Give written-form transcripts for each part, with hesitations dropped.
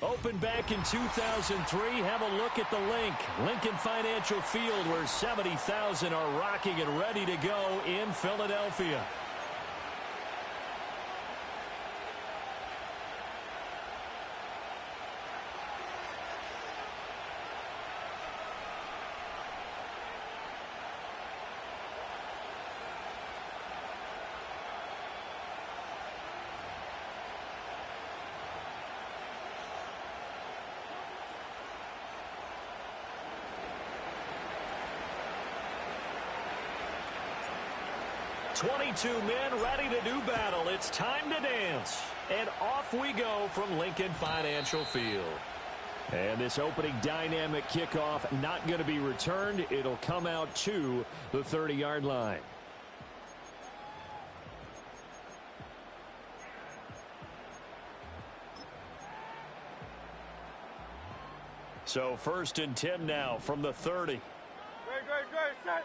Opened back in 2003, have a look at the link. Lincoln Financial Field, where 70,000 are rocking and ready to go in Philadelphia. "22 men ready to do battle. It's time to dance." And off we go from Lincoln Financial Field. And this opening dynamic kickoff not going to be returned. It'll come out to the 30-yard line. So 1st and 10 now from the 30. Great, set.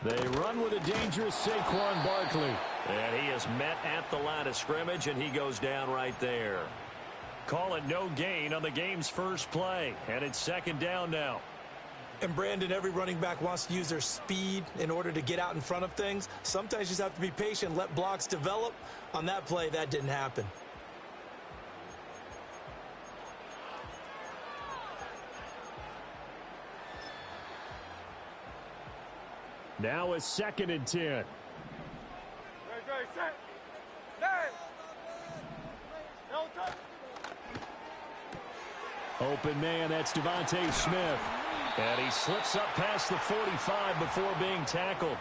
They run with a dangerous Saquon Barkley. And he is met at the line of scrimmage, and he goes down right there. Call it no gain on the game's first play. And it's 2nd down now. And Brandon, every running back wants to use their speed in order to get out in front of things. Sometimes you just have to be patient, let blocks develop. On that play, that didn't happen. Now it's 2nd and 10. Great, set. Open man, that's Devontae Smith. And he slips up past the 45 before being tackled.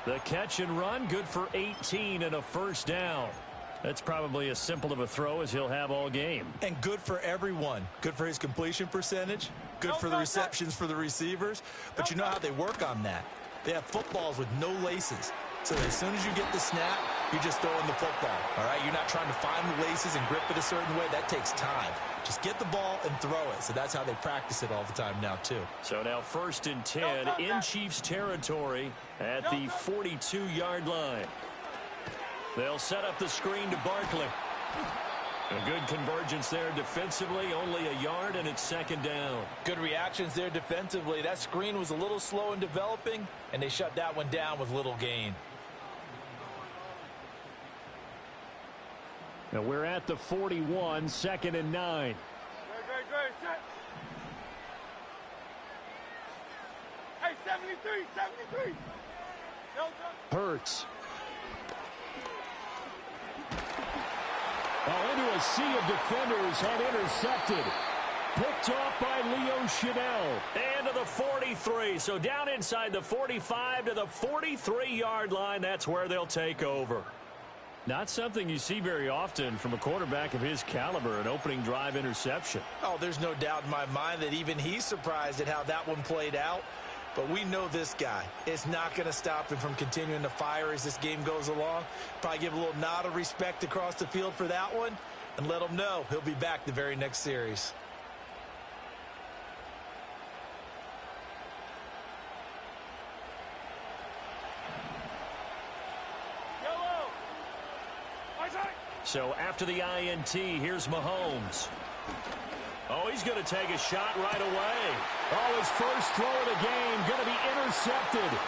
The catch and run, good for 18 and a 1st down. That's probably as simple of a throw as he'll have all game. And good for everyone. Good for his completion percentage. Good for the receptions for the receivers. But you know how they work on that. They have footballs with no laces. So as soon as you get the snap, you're just throwing the football. All right? You're not trying to find the laces and grip it a certain way. That takes time. Just get the ball and throw it. So that's how they practice it all the time now, too. So now 1st and 10 in Chiefs territory at the 42-yard line. They'll set up the screen to Barkley. A good convergence there defensively, only a yard, and it's 2nd down. Good reactions there defensively. That screen was a little slow in developing, and they shut that one down with little gain. Now we're at the 41, 2nd and 9. Great, set. Hey, 73. Hurts. Into a sea of defenders and intercepted. Picked off by Leo Chanel. And to the 43. So down inside the 45 to the 43-yard line. That's where they'll take over. Not something you see very often from a quarterback of his caliber, an opening drive interception. Oh, there's no doubt in my mind that even he's surprised at how that one played out. But we know this guy. It's not going to stop him from continuing to fire as this game goes along. Probably give a little nod of respect across the field for that one and let him know he'll be back the very next series. So after the INT, here's Mahomes. Oh, he's going to take a shot right away. Oh, his first throw of the game going to be intercepted.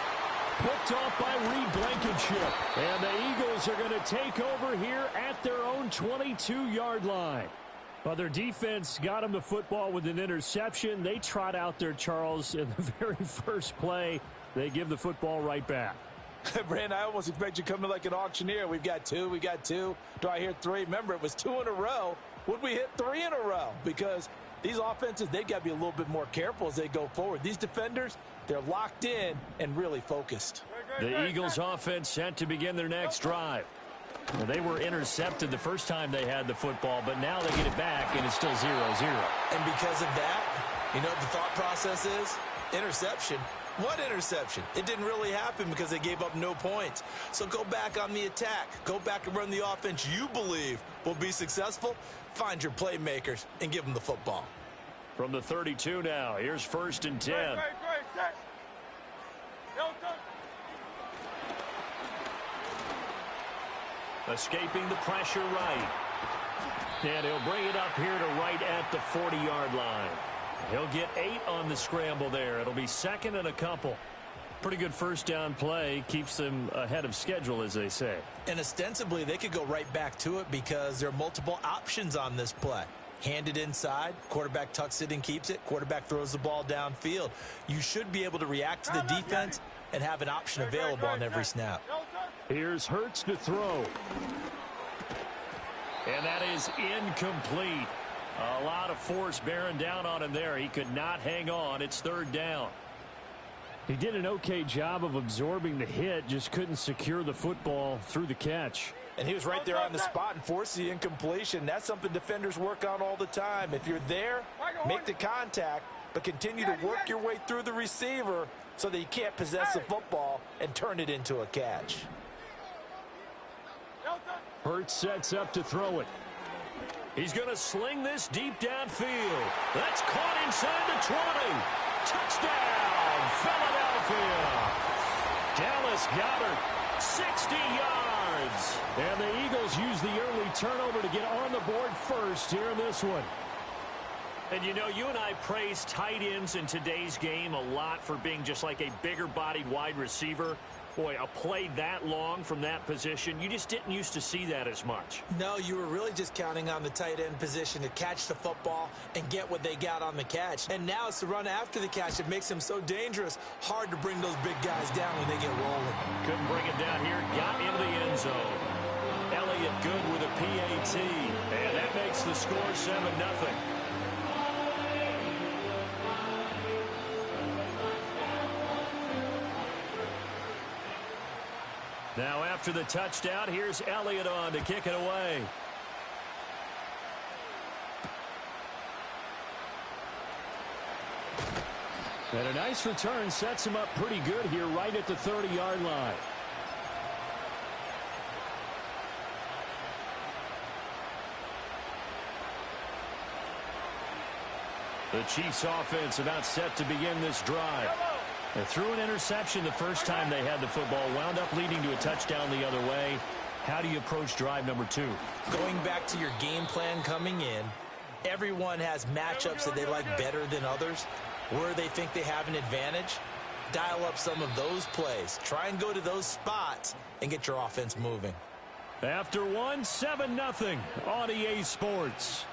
Picked off by Reed Blankenship. And the Eagles are going to take over here at their own 22-yard line. Well, their defense got them the football with an interception. They trot out there, Charles, in the very first play. They give the football right back. Brandon, I almost expect you to come in like an auctioneer. We've got two. Do I hear three? Remember, it was 2 in a row. Would we hit 3 in a row? Because these offenses, they got to be a little bit more careful as they go forward. These defenders, they're locked in and really focused. The Eagles offense set to begin their next drive. Well, they were intercepted the first time they had the football, but now they get it back, and it's still 0-0. And because of that, you know what the thought process is? Interception. What interception? It didn't really happen because they gave up no points. So go back on the attack. Go back and run the offense you believe will be successful. Find your playmakers and give them the football. From the 32 now, here's 1st and 10. Great, set. Escaping the pressure right. And he'll bring it up here to right at the 40-yard line. He'll get 8 on the scramble there. It'll be second and a couple. Pretty good first down play. Keeps them ahead of schedule, as they say. And ostensibly, they could go right back to it because there are multiple options on this play. Hand it inside, quarterback tucks it and keeps it, quarterback throws the ball downfield. You should be able to react to the defense and have an option available on every snap. Here's Hurts to throw. And that is incomplete. A lot of force bearing down on him there. He could not hang on. It's third down. He did an okay job of absorbing the hit, just couldn't secure the football through the catch. And he was right there on the spot and forced the incompletion. That's something defenders work on all the time. If you're there, make the contact, but continue to work your way through the receiver so that you can't possess the football and turn it into a catch. Hurts sets up to throw it. He's going to sling this deep downfield. That's caught inside the 20. Touchdown, Philadelphia. Dallas Goedert, 60 yards. And the Eagles use the early turnover to get on the board first here in this one. And, you know, you and I praise tight ends in today's game a lot for being just like a bigger-bodied wide receiver. Boy, a play that long from that position, you just didn't used to see that as much. No, you were really just counting on the tight end position to catch the football and get what they got on the catch. And now it's the run after the catch that makes them so dangerous. Hard to bring those big guys down when they get rolling. Couldn't bring it down here. Got into the end zone. Elliott good with a PAT. And that makes the score 7-0. Now after the touchdown, here's Elliott on to kick it away. And a nice return sets him up pretty good here right at the 30-yard line. The Chiefs offense about set to begin this drive. They threw an interception the first time they had the football, wound up leading to a touchdown the other way. How do you approach drive number 2? Going back to your game plan coming in, everyone has matchups that they like better than others, where they think they have an advantage. Dial up some of those plays. Try and go to those spots and get your offense moving. After one, 7-0 on EA Sports.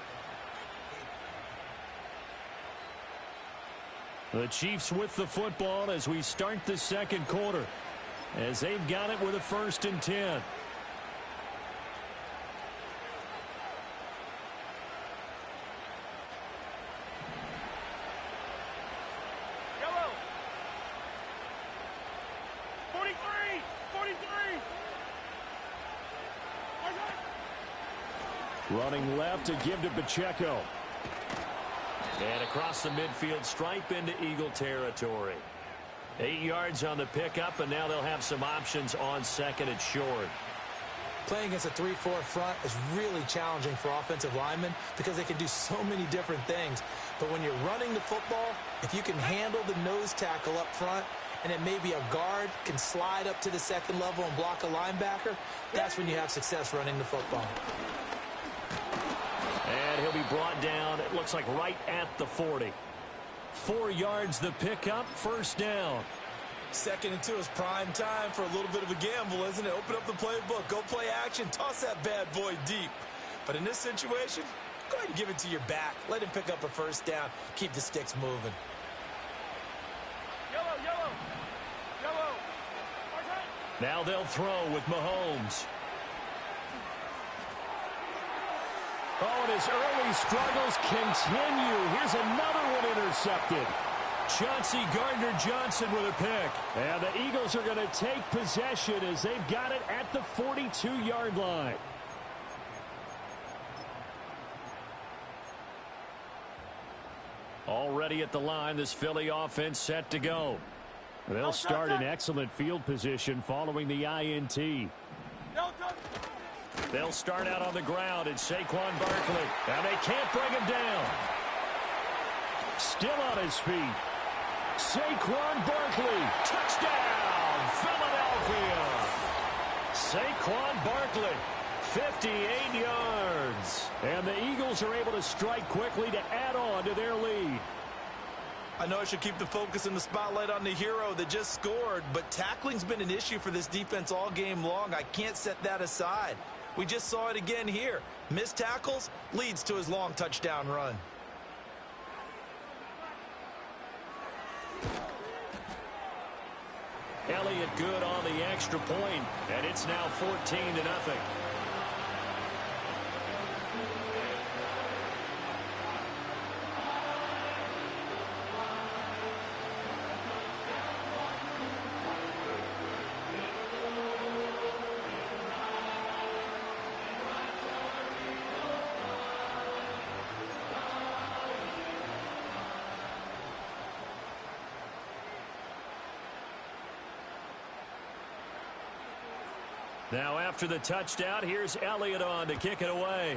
The Chiefs with the football as we start the second quarter, as they've got it with a 1st and 10. Yellow. 43. 43. Running left to give to Pacheco. And across the midfield stripe into Eagle territory. 8 yards on the pickup, and now they'll have some options on second and short. Playing against a 3-4 front is really challenging for offensive linemen because they can do so many different things. But when you're running the football, if you can handle the nose tackle up front, and then maybe a guard can slide up to the second level and block a linebacker, that's when you have success running the football. And he'll be brought down, it looks like right at the 40. 4 yards the pickup, 1st down. 2nd and 2 is prime time for a little bit of a gamble, isn't it? Open up the playbook, go play action, toss that bad boy deep. But in this situation, go ahead and give it to your back. Let him pick up a 1st down, keep the sticks moving. Yellow. Now they'll throw with Mahomes. Oh, and his early struggles continue. Here's another one intercepted. Chauncey Gardner-Johnson with a pick. And the Eagles are going to take possession as they've got it at the 42-yard line. Already at the line, this Philly offense set to go. They'll start in excellent field position following the INT. They'll start out on the ground, and Saquon Barkley. And they can't bring him down. Still on his feet. Saquon Barkley. Touchdown, Philadelphia. Saquon Barkley, 58 yards. And the to strike quickly to add on to their lead. I know I should keep the focus and the spotlight on the hero that just scored, but tackling's been an issue for this defense all game long. I can't set that aside. We just saw it again here. Missed tackles leads to his long touchdown run. Elliott good on the extra point, and it's now 14-0. Now after the touchdown, here's Elliott on to kick it away.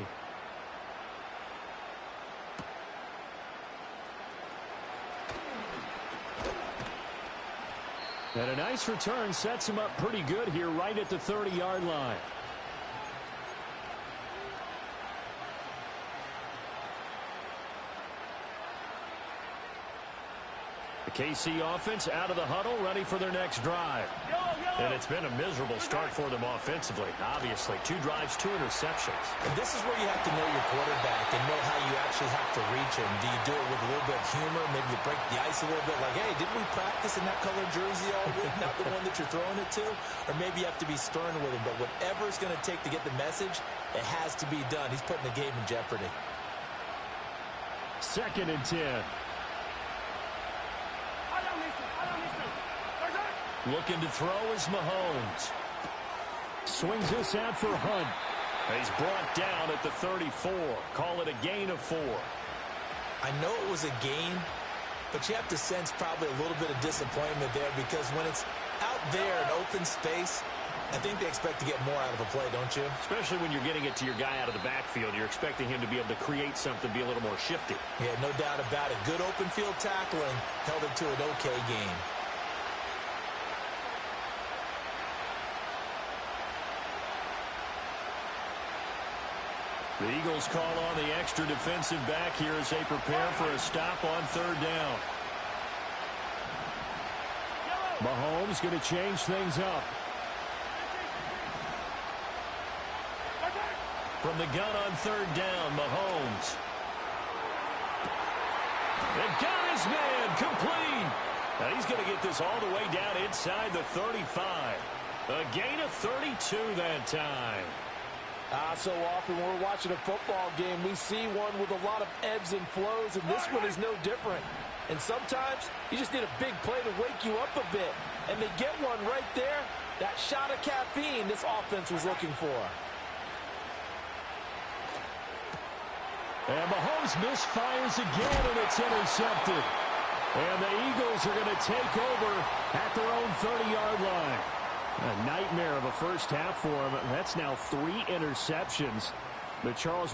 And a nice return sets him up pretty good here right at the 30-yard line. The KC offense out of the huddle, ready for their next drive. And it's been a miserable start for them offensively. Obviously, 2 drives, 2 interceptions. And this is where you have to know your quarterback and know how you actually have to reach him. Do you do it with a little bit of humor? Maybe you break the ice a little bit like, hey, didn't we practice in that color jersey all week? Not the one that you're throwing it to? Or maybe you have to be stern with him. But whatever it's going to take to get the message, it has to be done. He's putting the game in jeopardy. 2nd and 10. Looking to throw is Mahomes. Swings this out for Hunt. He's brought down at the 34. Call it a gain of 4. I know it was a gain, but you have to sense probably a little bit of disappointment there because when it's out there in open space, I think they expect to get more out of a play, don't you? Especially when you're getting it to your guy out of the backfield. You're expecting him to be able to create something, be a little more shifty. Yeah, no doubt about it. Good open field tackling held it to an okay game. The Eagles call on the extra defensive back here as they prepare for a stop on 3rd down. Mahomes going to change things up. From the gun on 3rd down, Mahomes. And got his man complete. Now he's going to get this all the way down inside the 35. A gain of 32 that time. So often when we're watching a football game, we see one with a lot of ebbs and flows, and this one is no different. And sometimes you just need a big play to wake you up a bit. And they get one right there, that shot of caffeine this offense was looking for. And Mahomes misfires again, and it's intercepted. And the Eagles are going to take over at their own 30-yard line. A nightmare of a first half for him. That's now 3 interceptions. But Charles...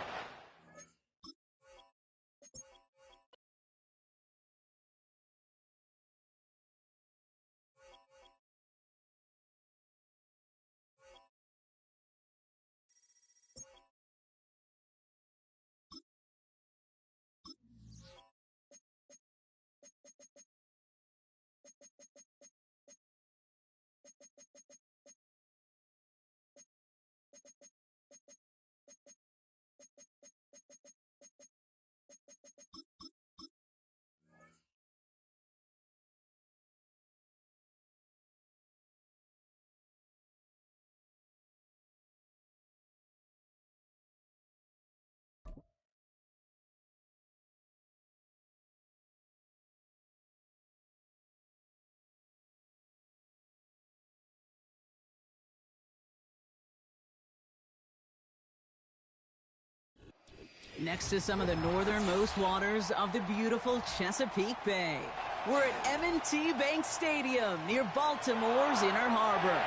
Next to some of the northernmost waters of the beautiful Chesapeake Bay, we're at M&T Bank Stadium near Baltimore's Inner Harbor.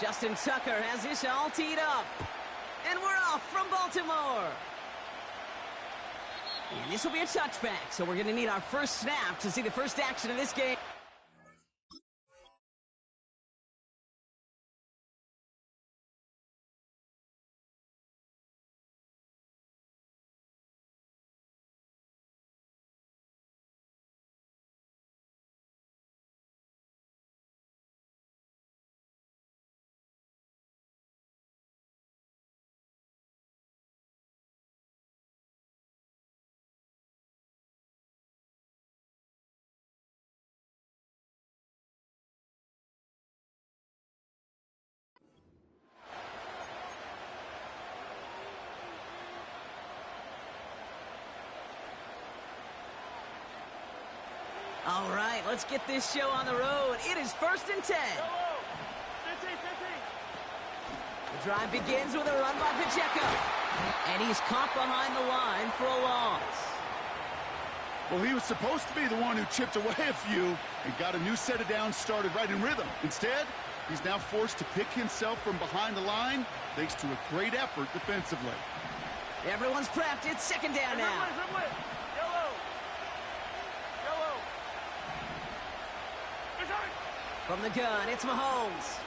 Justin Tucker has this all teed up. And we're off from Baltimore. And this will be a touchback, so we're going to need our first snap to see the first action of this game. All right, let's get this show on the road. It is 1st and 10. Yellow. 50, 50. The drive begins with a run by Pacheco. And he's caught behind the line for a loss. Well, he was supposed to be the one who chipped away a few and got a new set of downs started right in rhythm. Instead, he's now forced to pick himself from behind the line thanks to a great effort defensively. Everyone's prepped. It's 2nd down now. Dribble it. Yellow. Yellow. From the gun, it's Mahomes.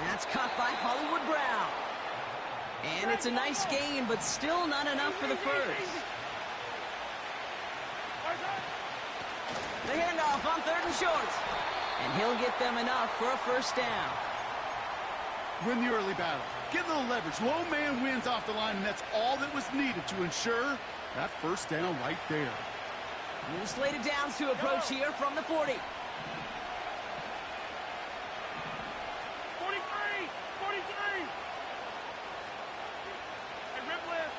That's caught by Hollywood Brown. And it's a nice gain, but still not enough for the first. The handoff on 3rd and short. And he'll get them enough for a first down. Win the early battle. Get a little leverage. Low man wins off the line, and that's all that was needed to ensure that first down right there. New slated downs to approach here from the 40. 43. 43. Hey, rip lift.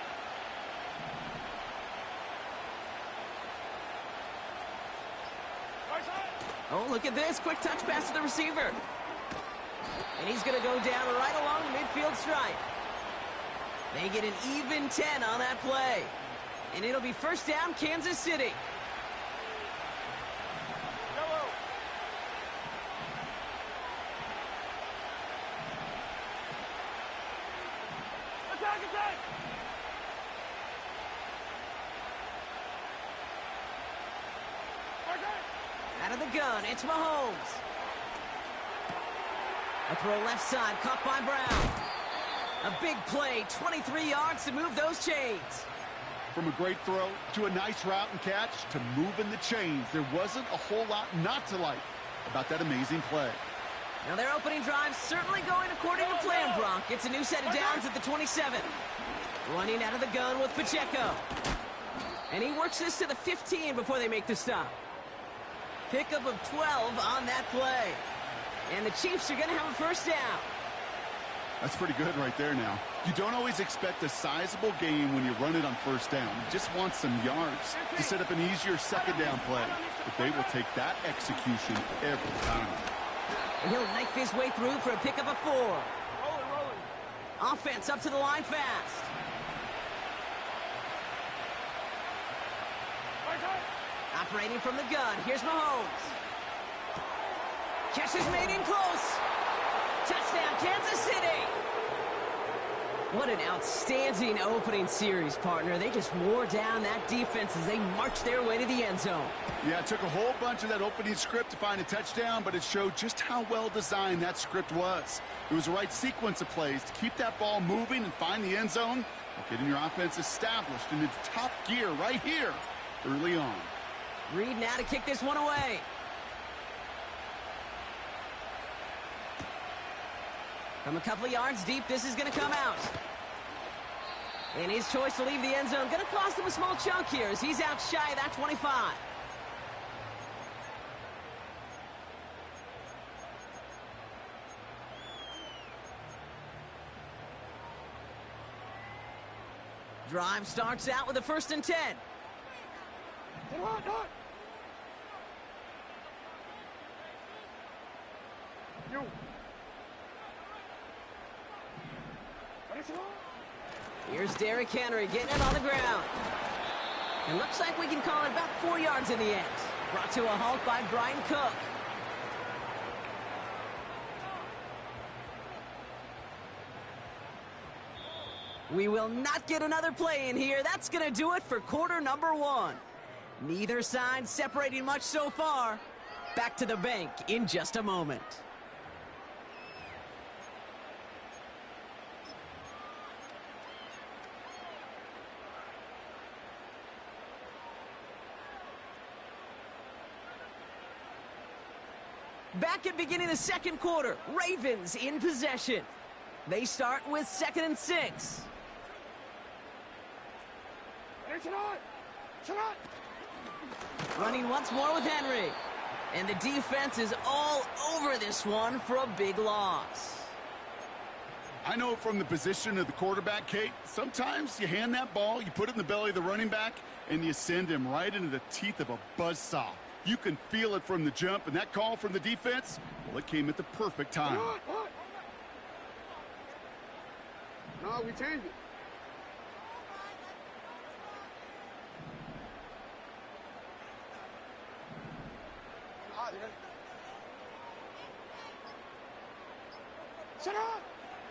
Right side. Oh, look at this. Quick touch pass to the receiver. And he's going to go down right along the midfield stripe. They get an even 10 on that play. And it'll be first down, Kansas City. Yellow. Attack, attack. Right side. Out of the gun, it's Mahomes. A throw left side, caught by Brown. A big play, 23 yards to move those chains. From a great throw to a nice route and catch to moving the chains, there wasn't a whole lot not to like about that amazing play. Now their opening drive certainly going according to plan, Brock. It's a new set of downs at the 27. Running out of the gun with Pacheco. And he works this to the 15 before they make the stop. Pickup of 12 on that play. And the Chiefs are going to have a first down. That's pretty good right there now. You don't always expect a sizable gain when you run it on first down. You just want some yards to set up an easier second down play. But they will take that execution every time. And he'll knife his way through for a pickup of 4. Rolling, rolling. Offense up to the line fast. Right side. Operating from the gun, here's Mahomes. Catch is made in close. Touchdown, Kansas City. What an outstanding opening series, partner. They just wore down that defense as they marched their way to the end zone. Yeah, it took a whole bunch of that opening script to find a touchdown, but it showed just how well designed that script was. It was the right sequence of plays to keep that ball moving and find the end zone, while getting your offense established in its top gear right here early on. Reed now to kick this one away. From a couple of yards deep, this is going to come out. And his choice to leave the end zone going to cost him a small chunk here as he's out shy of that 25. Drive starts out with a 1st and 10. Come on, dog. You. Here's Derrick Henry getting it on the ground. It looks like we can call it about 4 yards in the end. Brought to a halt by Brian Cook. We will not get another play in here. That's going to do it for quarter number 1. Neither side separating much so far. Back to the bank in just a moment. Back at beginning of the second quarter, Ravens in possession. They start with 2nd and 6. Running once more with Henry. And the defense is all over this one for a big loss. I know from the position of the quarterback, Kate, sometimes you hand that ball, you put it in the belly of the running back, and you send him right into the teeth of a buzzsaw. You can feel it from the jump, and that call from the defense, well, it came at the perfect time. No, we changed it. Shut up!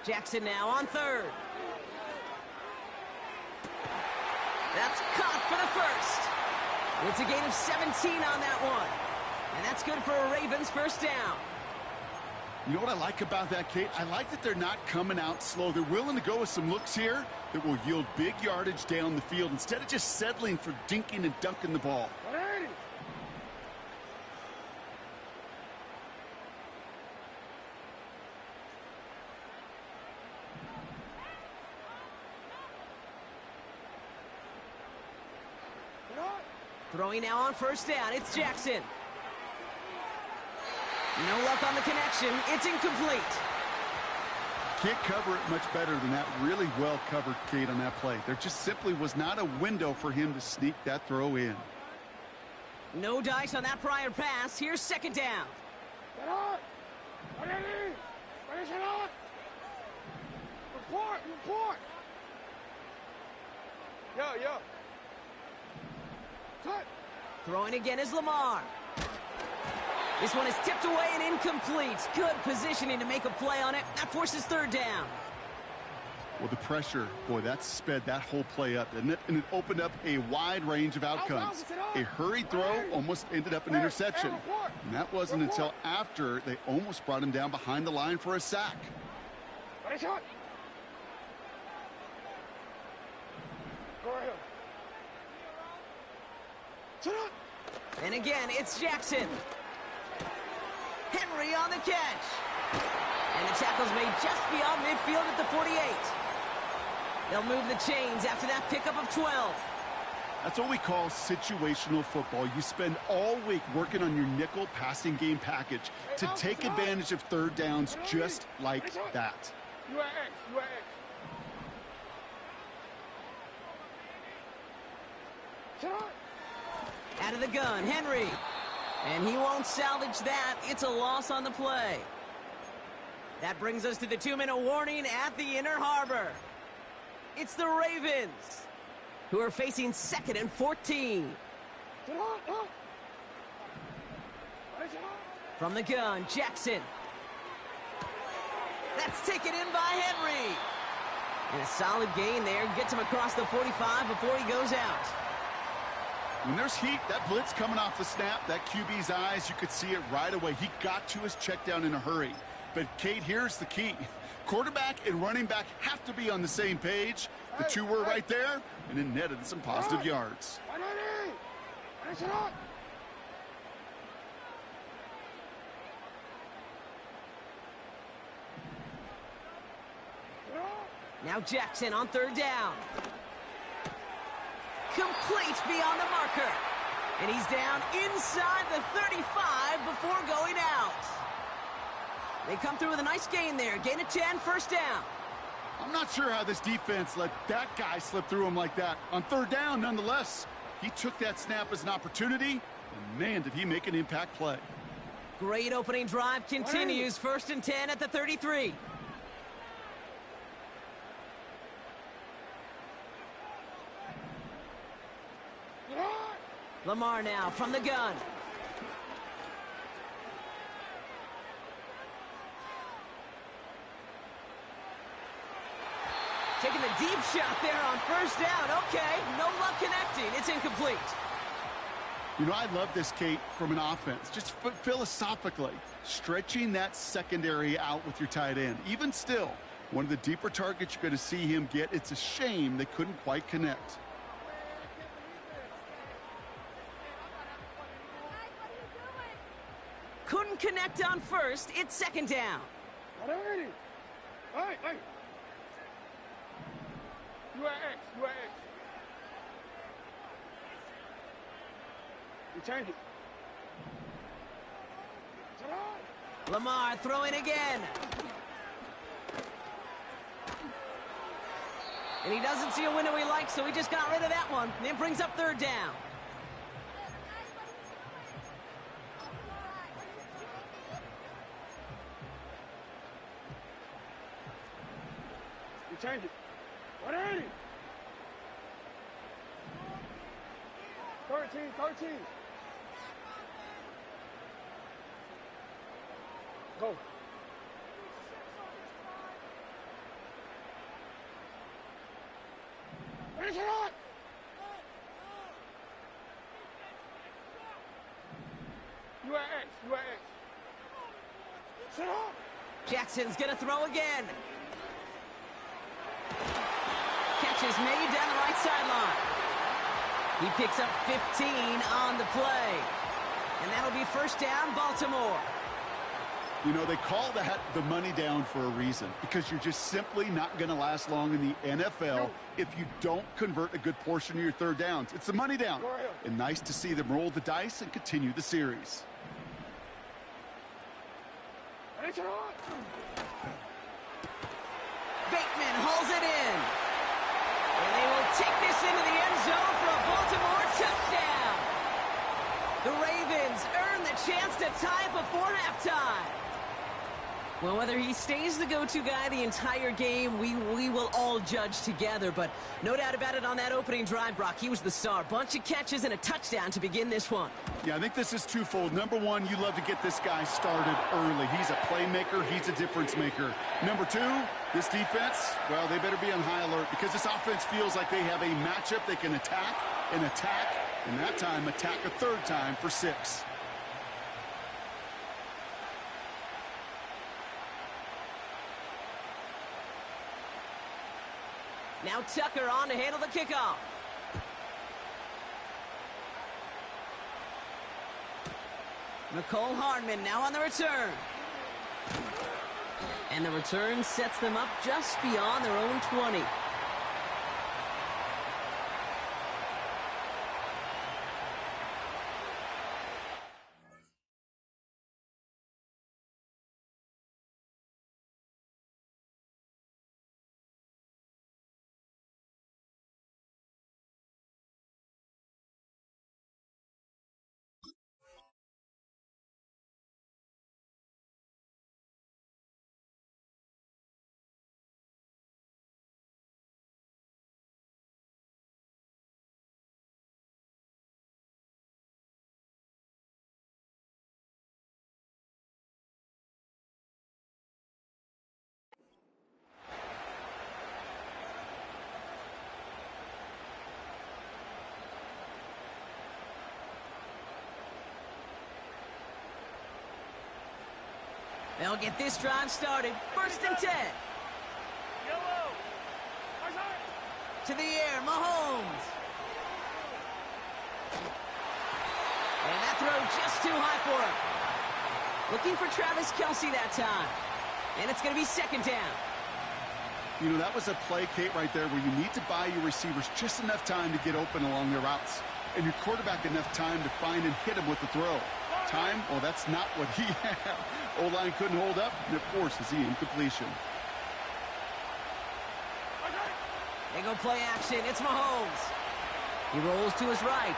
Jackson now on 3rd. That's caught for the first. It's a gain of 17 on that one. And that's good for a Ravens first down. You know what I like about that, Kate? I like that they're not coming out slow. They're willing to go with some looks here that will yield big yardage down the field instead of just settling for dinking and dunking the ball. Throwing now on first down, it's Jackson. No luck on the connection. It's incomplete. Can't cover it much better than that. Really well covered, Kate, on that play. There just simply was not a window for him to sneak that throw in. No dice on that prior pass. Here's 2nd down. Report! Yo. Cut! Throwing again is Lamar. This one is tipped away and incomplete. Good positioning to make a play on it. That forces 3rd down. Well, the pressure, boy, that sped that whole play up, didn't it? And it opened up a wide range of outcomes. A hurried throw almost ended up an interception. And that wasn't until after they almost brought him down behind the line for a sack. And again, it's Jackson. Henry on the catch. And the tackle's made just beyond midfield at the 48. They'll move the chains after that pickup of 12. That's what we call situational football. You spend all week working on your nickel passing game package to take advantage of 3rd downs just like that. You are X. Shut up! Out of the gun, Henry. And he won't salvage that. It's a loss on the play. That brings us to the 2-minute warning at the Inner Harbor. It's the Ravens, who are facing 2nd and 14. From the gun, Jackson. That's taken in by Henry. And a solid gain there. Gets him across the 45 before he goes out. When there's heat, that blitz coming off the snap, that QB's eyes, you could see it right away. He got to his check down in a hurry. But, Kate, here's the key. Quarterback and running back have to be on the same page. The two were right there, and it netted some positive yards. Now Jackson on 3rd down. Complete beyond the marker. And he's down inside the 35 before going out. They come through with a nice gain there. Gain of 10, first down. I'm not sure how this defense let that guy slip through him like that. On 3rd down, nonetheless, he took that snap as an opportunity, and man, did he make an impact play. Great opening drive continues. 1st and 10 at the 33. Lamar now from the gun. Taking the deep shot there on first down. Okay, no luck connecting. It's incomplete. You know, I love this, Kate, from an offense. Just philosophically, stretching that secondary out with your tight end. Even still, one of the deeper targets you're going to see him get. It's a shame they couldn't quite connect. Couldn't connect on first. It's second down. Hey. You are X. We change it. Lamar throwing again. And he doesn't see a window he likes, so he just got rid of that one. And it brings up third down. We change it. 180. 13. Go. Finish it on. You are X. Sit up. Jackson's going to throw again. Catch is made down the right sideline. He picks up 15 on the play. And that'll be first down, Baltimore. You know, they call that the money down for a reason, because you're just simply not going to last long in the NFL if you don't convert a good portion of your third downs. It's the money down. And nice to see them roll the dice and continue the series. Finish it on. Bateman hauls it in. And they will take this into the end zone for a Baltimore touchdown. The Ravens earn the chance to tie before halftime. Well, whether he stays the go-to guy the entire game, we will all judge together. But no doubt about it, on that opening drive, Brock, he was the star. Bunch of catches and a touchdown to begin this one. Yeah, I think this is twofold. Number one, you love to get this guy started early. He's a playmaker. He's a difference maker. Number two, this defense, well, they better be on high alert, because this offense feels like they have a matchup they can attack, and that time attack a third time for 6. Now Tucker on to handle the kickoff. Nicole Hardman now on the return. And the return sets them up just beyond their own 20. They'll get this drive started. First and 10. To the air, Mahomes. And that throw just too high for him. Looking for Travis Kelce that time. And it's going to be second down. You know, that was a play, Kate, right there, where you need to buy your receivers just enough time to get open along their routes, and your quarterback enough time to find and hit him with the throw. Time? Well, that's not what he had. O-line couldn't hold up, and it forces the incompletion. They go play action. It's Mahomes. He rolls to his right.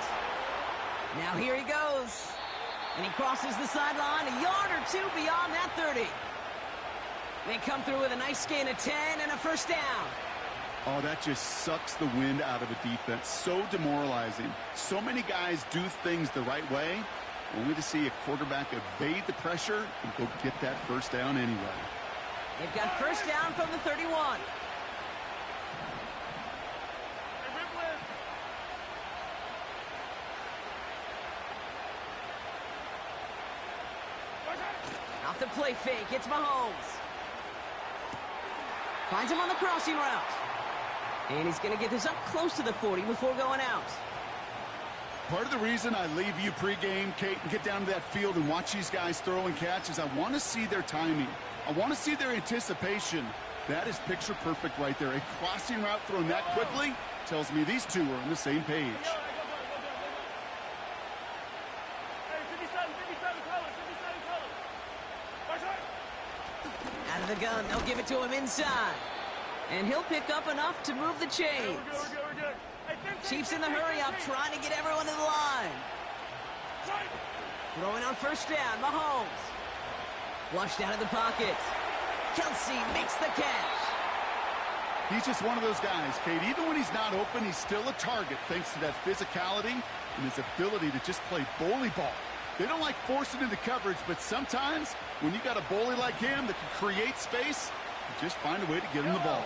Now here he goes. And he crosses the sideline a yard or two beyond that 30. They come through with a nice gain of 10 and a first down. Oh, that just sucks the wind out of a defense. So demoralizing. So many guys do things the right way, only to see a quarterback evade the pressure and go get that first down anyway. They've got first down from the 31. Off the play fake, it's Mahomes. Finds him on the crossing route. And he's going to get this up close to the 40 before going out. Part of the reason I leave you pregame, Kate, and get down to that field and watch these guys throw and catch is I want to see their timing. I want to see their anticipation. That is picture perfect right there. A crossing route thrown that quickly tells me these two are on the same page. Out of the gun, they'll give it to him inside. And he'll pick up enough to move the chains. Chiefs in the hurry-up, trying to get everyone to the line. Throwing on first down, Mahomes. Flushed out of the pocket. Kelsey makes the catch. He's just one of those guys, Kate. Even when he's not open, he's still a target thanks to that physicality and his ability to just play bully ball. They don't like forcing into coverage, but sometimes when you got a bully like him that can create space, you just find a way to get him the ball.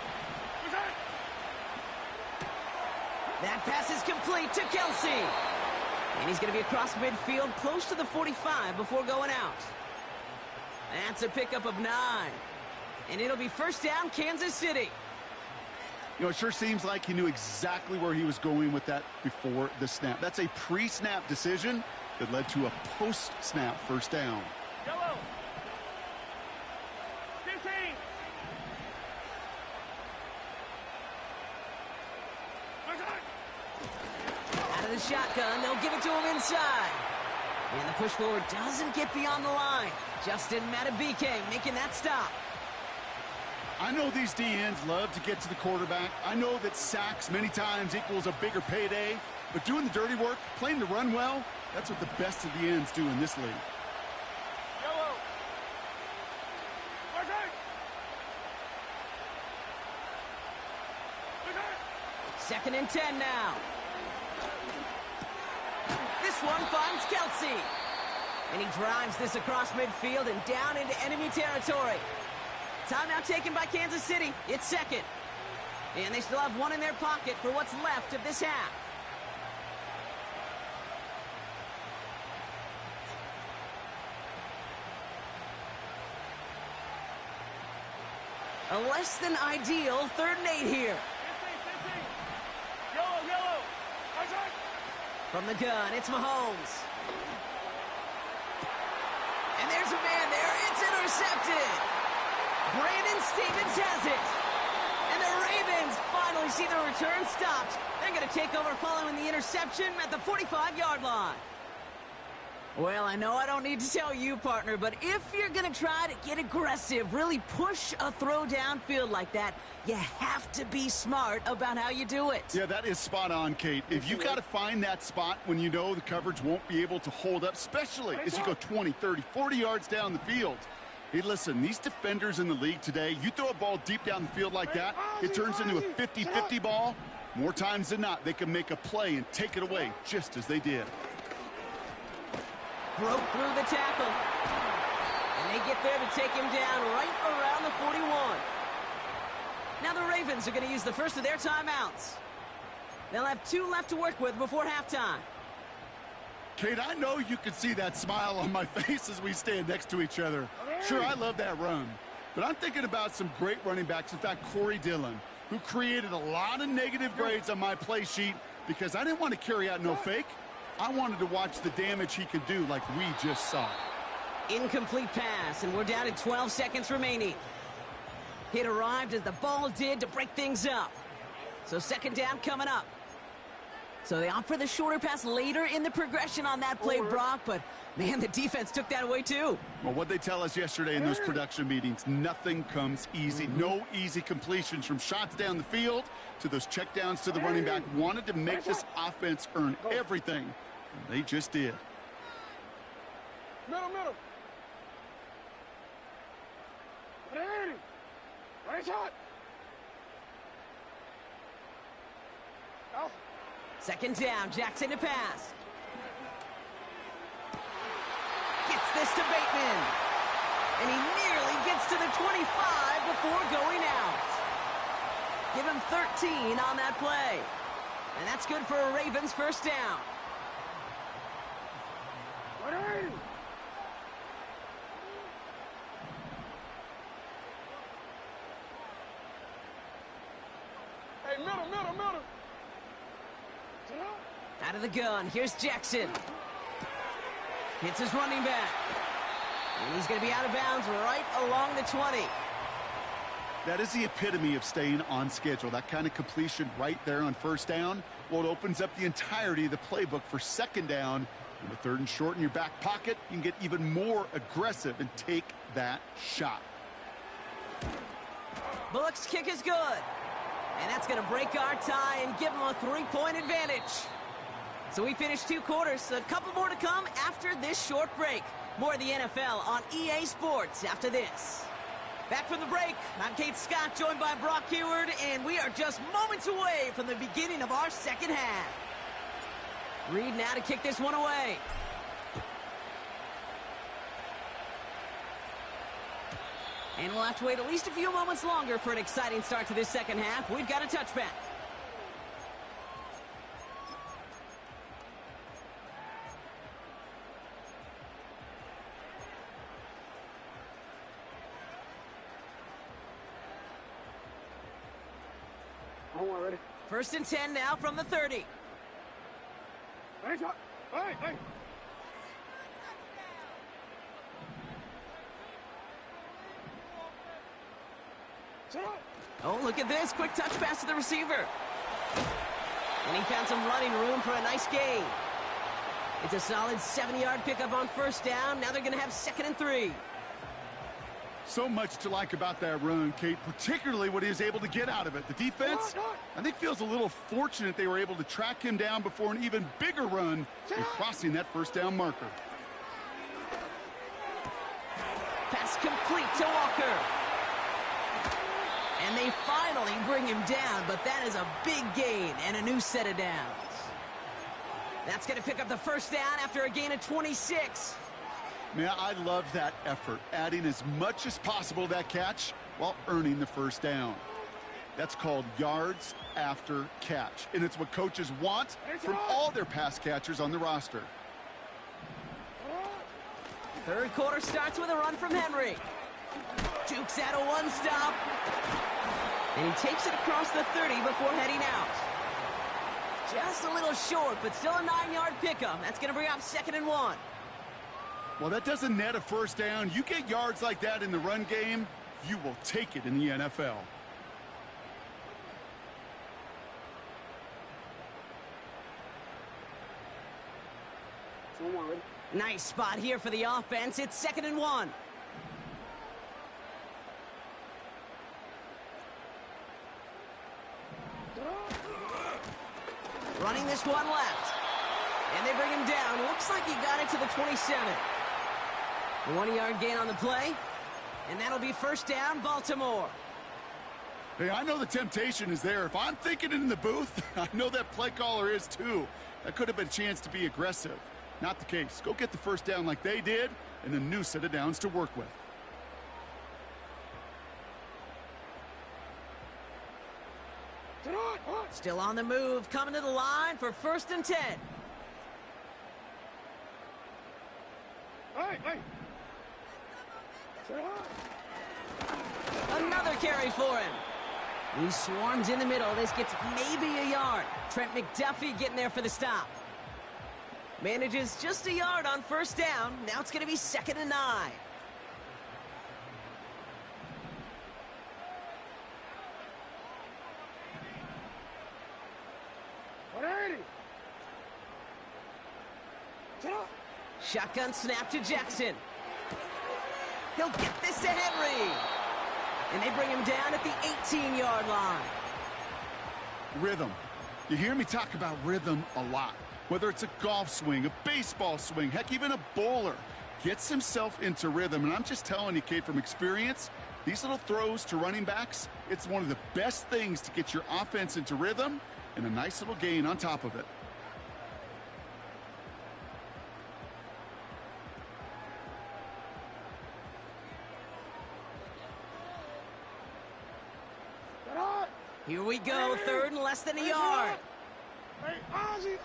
That pass is complete to Kelsey. And he's going to be across midfield, close to the 45 before going out. That's a pickup of 9. And it'll be first down, Kansas City. You know, it sure seems like he knew exactly where he was going with that before the snap. That's a pre-snap decision that led to a post-snap first down. Yellow. 15. Out of the shotgun, they'll give it to him inside. And the push forward doesn't get beyond the line. Justin Matabike making that stop. I know these DNs love to get to the quarterback. I know that sacks many times equals a bigger payday. But doing the dirty work, playing the run well, that's what the best of the ends do in this league. Yellow. Second and 10 now. This one finds Kelsey. And he drives this across midfield and down into enemy territory. Timeout taken by Kansas City. It's second. And they still have one in their pocket for what's left of this half. A less than ideal 3rd and 8 here. 15. Yellow. From the gun, it's Mahomes. And there's a man there. It's intercepted. Brandon Stevens has it. And the Ravens finally see their return stopped. They're going to take over following the interception at the 45-yard line. Well, I know I don't need to tell you, partner, but if you're going to try to get aggressive, really push a throw downfield like that, you have to be smart about how you do it. Yeah, that is spot on, Kate. If you've got to find that spot when you know the coverage won't be able to hold up, especially as you go 20, 30, 40 yards down the field. Hey, listen, these defenders in the league today, you throw a ball deep down the field like that, it turns into a 50-50 ball. More times than not, they can make a play and take it away, just as they did. Broke through the tackle. And they get there to take him down right around the 41. Now the Ravens are going to use the first of their timeouts. They'll have 2 left to work with before halftime. Kate, I know you can see that smile on my face as we stand next to each other. Sure, I love that run. But I'm thinking about some great running backs. In fact, Corey Dillon, who created a lot of negative grades on my play sheet because I didn't want to carry out no fake. I wanted to watch the damage he could do like we just saw. Incomplete pass, and we're down to 12 seconds remaining. It arrived as the ball did to break things up. So second down coming up. So they opt for the shorter pass later in the progression on that play, Brock, but man, the defense took that away too. Well, what they tell us yesterday in those production meetings, nothing comes easy. No easy completions from shots down the field to those checkdowns to the running back. Wanted to make this offense earn everything, and they just did. Middle. Right shot. Out. Second down, Jackson to pass. Gets this to Bateman. And he nearly gets to the 25 before going out. Give him 13 on that play. And that's good for a Ravens first down. Middle. Out of the gun, here's Jackson. Hits his running back. And he's going to be out of bounds right along the 20. That is the epitome of staying on schedule. That kind of completion right there on first down. Well, it opens up the entirety of the playbook for second down. And with 3rd and short in your back pocket, you can get even more aggressive and take that shot. Bullock's kick is good. And that's going to break our tie and give them a 3-point advantage. So we finished 2 quarters. A couple more to come after this short break. More of the NFL on EA Sports after this. Back from the break, I'm Kate Scott, joined by Brock Hayward, and we are just moments away from the beginning of our second half. Reed now to kick this one away. And we'll have to wait at least a few moments longer for an exciting start to this second half. We've got a touchback. Ready? 1st and 10 now from the 30. Ready, shot. Hey. Oh, look at this. Quick touch pass to the receiver. And he found some running room for a nice gain. It's a solid 70-yard pickup on first down. Now they're going to have 2nd and 3. So much to like about that run, Kate, particularly what he was able to get out of it. The defense, I think, feels a little fortunate they were able to track him down before an even bigger run and crossing that first down marker. Pass complete to Walker. And they finally bring him down, but that is a big gain and a new set of downs. That's going to pick up the first down after a gain of 26. Man, I love that effort, adding as much as possible to that catch while earning the first down. That's called yards after catch, and it's what coaches want from all their pass catchers on the roster. 3rd quarter starts with a run from Henry. Jukes out a 1-stop. And he takes it across the 30 before heading out. Just a little short, but still a 9-yard pickup. That's going to bring up 2nd and 1. Well, that doesn't net a first down. You get yards like that in the run game, you will take it in the NFL. Nice spot here for the offense. It's 2nd and 1. Running this one left. And they bring him down. Looks like he got it to the 27. 1-yard gain on the play. And that'll be first down, Baltimore. Hey, I know the temptation is there. If I'm thinking it in the booth, I know that play caller is too. That could have been a chance to be aggressive. Not the case. Go get the first down like they did, and a new set of downs to work with. Still on the move, coming to the line for 1st and 10. Hey. Another carry for him. He swarms in the middle. This gets maybe a yard. Trent McDuffie getting there for the stop. Manages just a yard on first down. Now it's going to be 2nd and 9. Shotgun snap to Jackson. He'll get this to Henry. And they bring him down at the 18-yard line. Rhythm. You hear me talk about rhythm a lot. Whether it's a golf swing, a baseball swing, heck, even a bowler gets himself into rhythm. And I'm just telling you, Kate, from experience, these little throws to running backs, it's one of the best things to get your offense into rhythm and a nice little gain on top of it. Here we go, 3rd and less than a yard. Hey, Ozzy,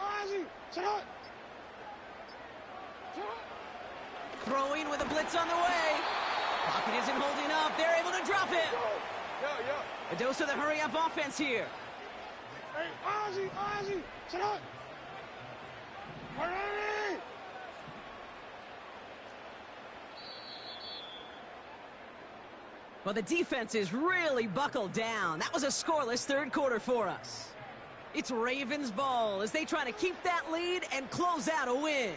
shut. Throwing with a blitz on the way. Pocket isn't holding up. They're able to drop it. Yo. A dose of the hurry-up offense here. Hey, Ozzy, sit up. Ready? Well, the defense is really buckled down. That was a scoreless third quarter for us. It's Ravens ball as they try to keep that lead and close out a win.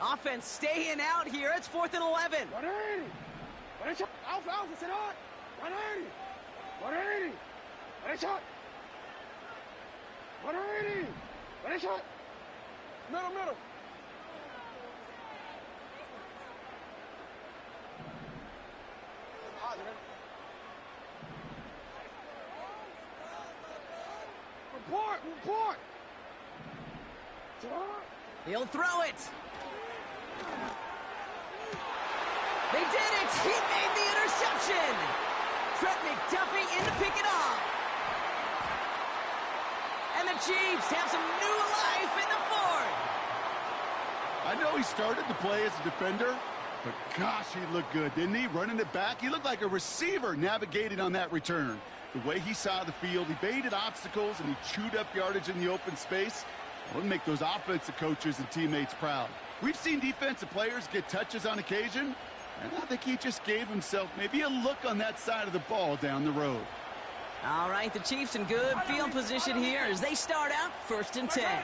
Offense staying out here. It's 4th and 11. 180. Alpha, sit up. 180. 180. Ready, shot. 180. Ready, shot. Middle. Report. He'll throw it. They did it! He made the interception! Trent McDuffie in to pick it off. And the Chiefs have some new life in the 4th. I know he started to play as a defender, but gosh, he looked good, didn't he? Running it back, he looked like a receiver navigating on that return. The way he saw the field, he baited obstacles, and he chewed up yardage in the open space. It would make those offensive coaches and teammates proud. We've seen defensive players get touches on occasion, and I think he just gave himself maybe a look on that side of the ball down the road. All right, the Chiefs in good field position here as they start out 1st and 10.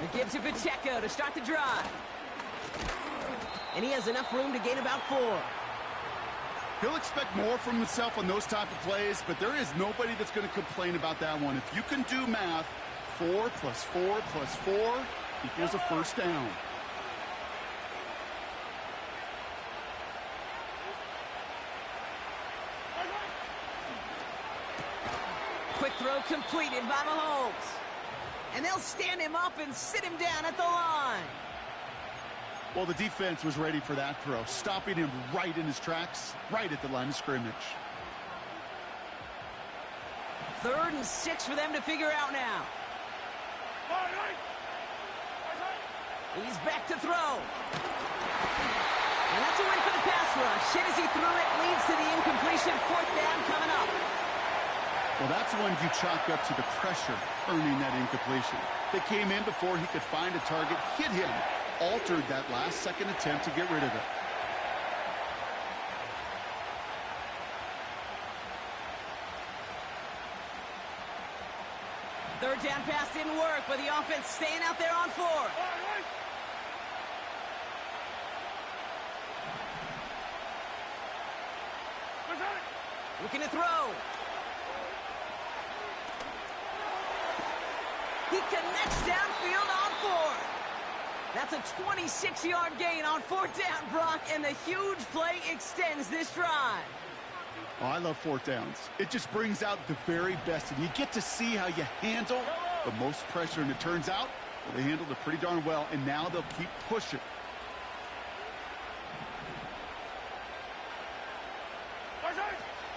It gives to Pacheco to start the drive. And he has enough room to gain about 4. He'll expect more from himself on those type of plays, but there is nobody that's going to complain about that one. If you can do math, 4 plus 4 plus 4 equals a first down. Quick throw completed by Mahomes. And they'll stand him up and sit him down at the line. Well, the defense was ready for that throw, stopping him right in his tracks, right at the line of scrimmage. 3rd and 6 for them to figure out now. He's back to throw. And that's a win for the pass rush. Hit as he threw it, leads to the incompletion. 4th down coming up. Well, that's one you chalk up to the pressure earning that incompletion. They came in before he could find a target, hit him, altered that last-second attempt to get rid of it. Third down pass didn't work, but the offense staying out there on 4. Looking to throw. He connects downfield on 4. That's a 26-yard gain on 4th down, Brock, and the huge play extends this drive. Oh, I love 4th downs. It just brings out the very best, and you get to see how you handle the most pressure, and it turns out well, they handled it pretty darn well, and now they'll keep pushing.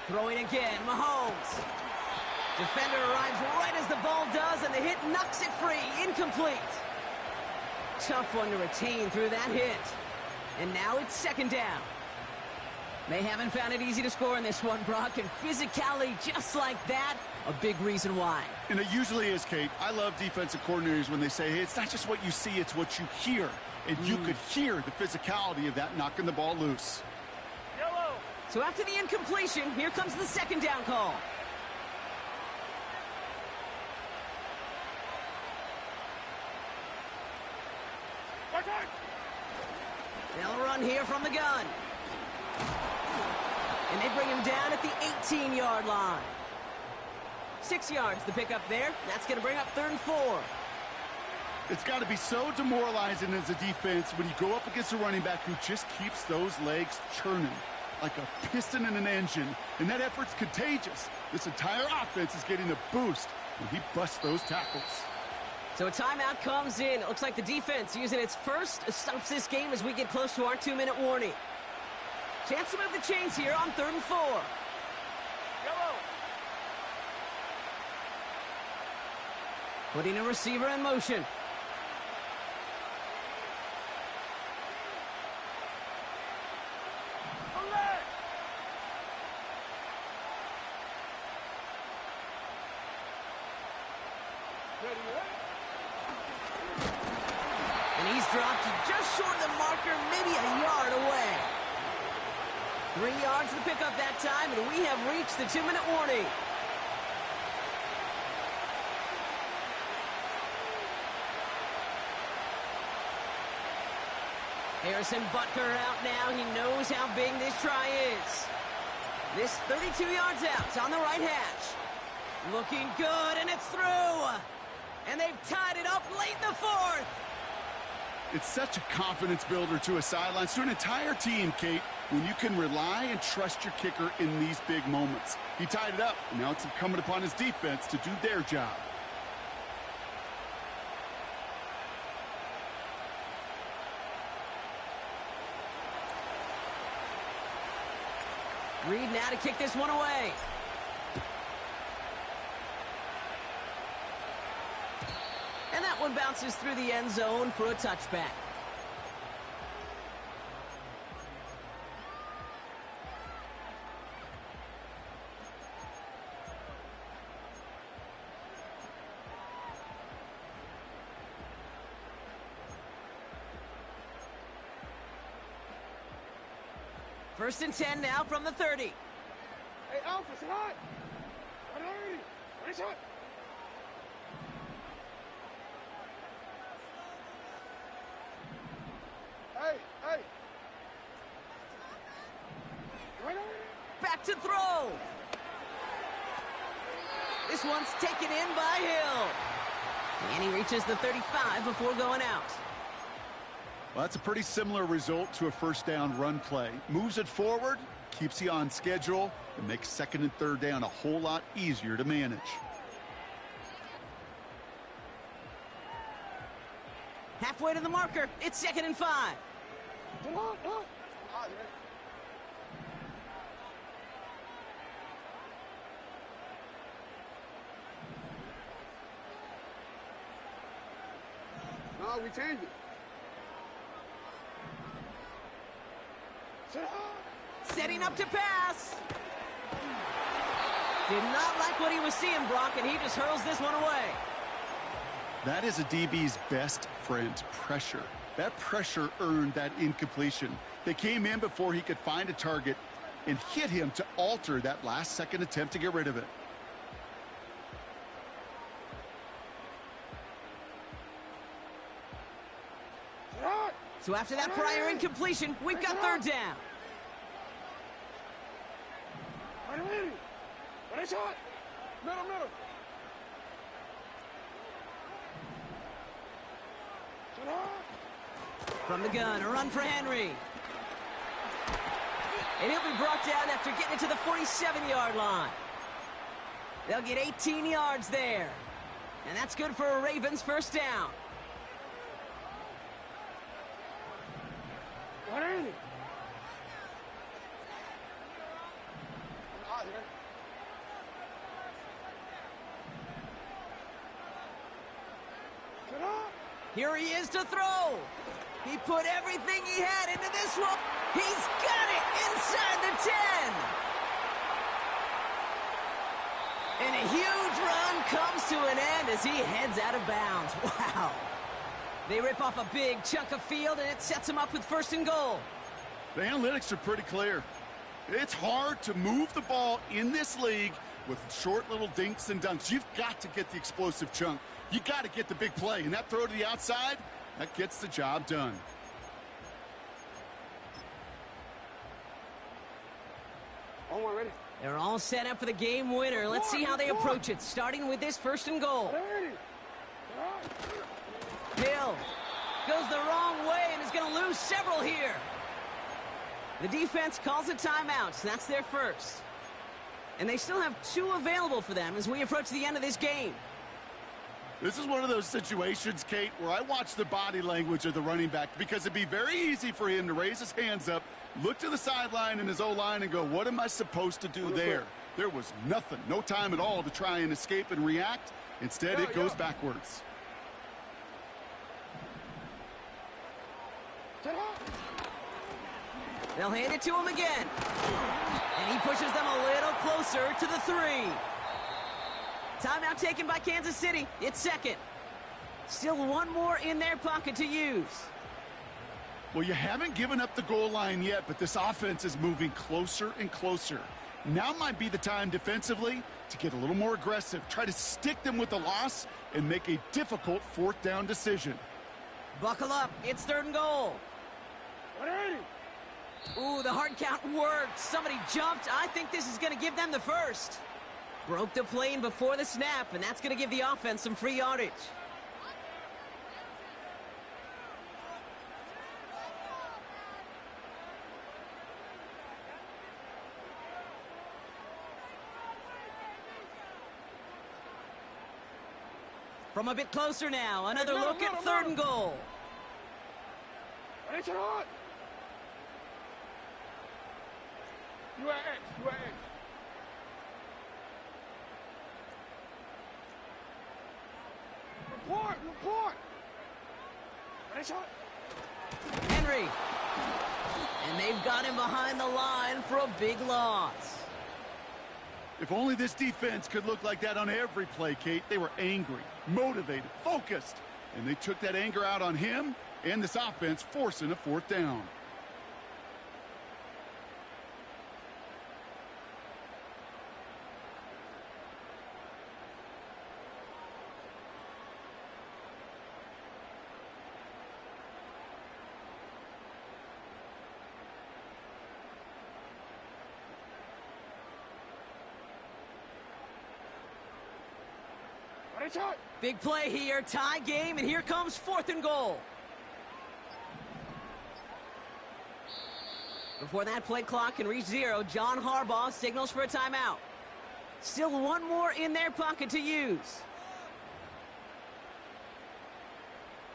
Throwing again, Mahomes. Defender arrives right as the ball does, and the hit knocks it free. Incomplete. Tough one to retain through that hit. And now it's 2nd down. They haven't found it easy to score in this one, Brock, and physicality just like that, a big reason why. And it usually is, Kate. I love defensive coordinators when they say, hey, it's not just what you see, it's what you hear. And you could hear the physicality of that knocking the ball loose. So after the incompletion, here comes the 2nd down call. They'll run here from the gun. And they bring him down at the 18-yard line. 6 yards the pickup there. That's going to bring up 3rd and 4. It's got to be so demoralizing as a defense when you go up against a running back who just keeps those legs churning like a piston in an engine, and that effort's contagious. This entire offense is getting a boost when he busts those tackles. So a timeout comes in. It looks like the defense using its first stops this game as we get close to our 2-minute warning. Chance to move the chains here on 3rd and 4. Putting a receiver in motion. And he's dropped just short of the marker, maybe a yard away. 3 yards to pick up that time, and we have reached the 2-minute warning. Harrison Butker out now. He knows how big this try is. This 32 yards out. It's on the right hash. Looking good, and it's through. And they've tied it up late in the fourth. It's such a confidence builder to a sideline, to an entire team, Kate, when you can rely and trust your kicker in these big moments. He tied it up, and now it's incumbent upon his defense to do their job. Reed now to kick this one away. And that one bounces through the end zone for a touchback. First and 10 now from the 30. Hey, Alpha, sit hot. 180. Nice shot. Hey. Right on. Back to throw. This one's taken in by Hill. And he reaches the 35 before going out. Well, that's a pretty similar result to a first down run play. Moves it forward, keeps you on schedule, and makes second and third down a whole lot easier to manage. Halfway to the marker. It's 2nd and 5. Come on. No, we changed it. Setting up to pass. Did not like what he was seeing, Brock, and he just hurls this one away. That is a DB's best friend, pressure. That pressure earned that incompletion. They came in before he could find a target and hit him to alter that last-second attempt to get rid of it. So after that prior incompletion, we've got third down. Right shot. Middle. From the gun, a run for Henry. And he'll be brought down after getting it to the 47-yard line. They'll get 18 yards there. And that's good for a Ravens first down. Here he is to throw. He put everything he had into this one. He's got it inside the 10. And a huge run comes to an end as he heads out of bounds. Wow. They rip off a big chunk of field, and it sets him up with 1st and goal. The analytics are pretty clear. It's hard to move the ball in this league with short little dinks and dunks. You've got to get the explosive chunk. You got to get the big play, and that throw to the outside, that gets the job done. Almost ready. They're all set up for the game winner. Let's see how they approach it, starting with this 1st and goal. Hill goes the wrong way and is going to lose several here. The defense calls a timeout, so that's their first. And they still have 2 available for them as we approach the end of this game. This is one of those situations, Kate, where I watch the body language of the running back because it'd be very easy for him to raise his hands up, look to the sideline in his O-line and go, what am I supposed to do there? There was nothing, no time at all to try and escape and react. Instead, it goes backwards. They'll hand it to him again. And he pushes them a little closer to the 3. Timeout taken by Kansas City. It's second. Still one more in their pocket to use. Well, you haven't given up the goal line yet, but this offense is moving closer and closer. Now might be the time defensively to get a little more aggressive. Try to stick them with the loss and make a difficult fourth down decision. Buckle up. It's 3rd and goal. 180. Ooh, the hard count worked. Somebody jumped. I think this is going to give them the first. Broke the plane before the snap, and that's going to give the offense some free yardage. From a bit closer now, another look at 3rd and goal. It's hot. You are X. You are X. Report. It's hot. Henry. And they've got him behind the line for a big loss. If only this defense could look like that on every play, Kate. They were angry, motivated, focused, and they took that anger out on him and this offense, forcing a 4th down. It's hot. Big play here, tie game, and here comes 4th and goal. Before that play clock can reach 0, John Harbaugh signals for a timeout. Still one more in their pocket to use.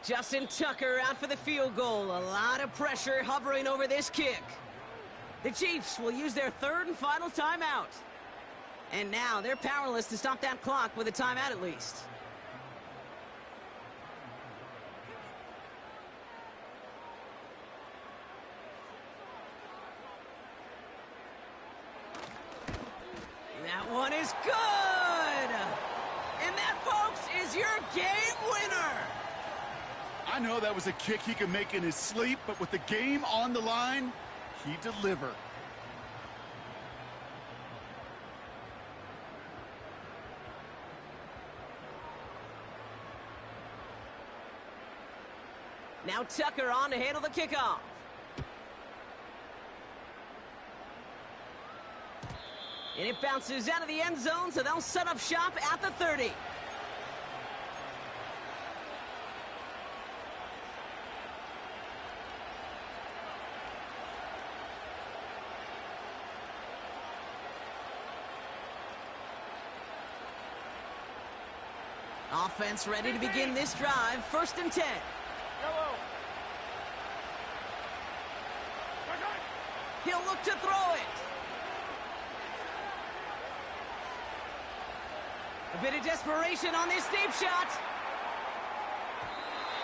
Justin Tucker out for the field goal. A lot of pressure hovering over this kick. The Chiefs will use their 3rd and final timeout. And now they're powerless to stop that clock with a timeout at least. That one is good! And that, folks, is your game winner! I know that was a kick he could make in his sleep, but with the game on the line, he delivered. Now Tucker on to handle the kickoff. And it bounces out of the end zone, so they'll set up shop at the 30. Offense ready to begin this drive. 1st and 10. Yellow. He'll look to throw it. A bit of desperation on this deep shot.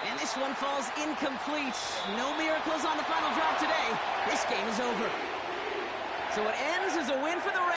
And this one falls incomplete. No miracles on the final drive today. This game is over. So it ends as a win for the Raiders.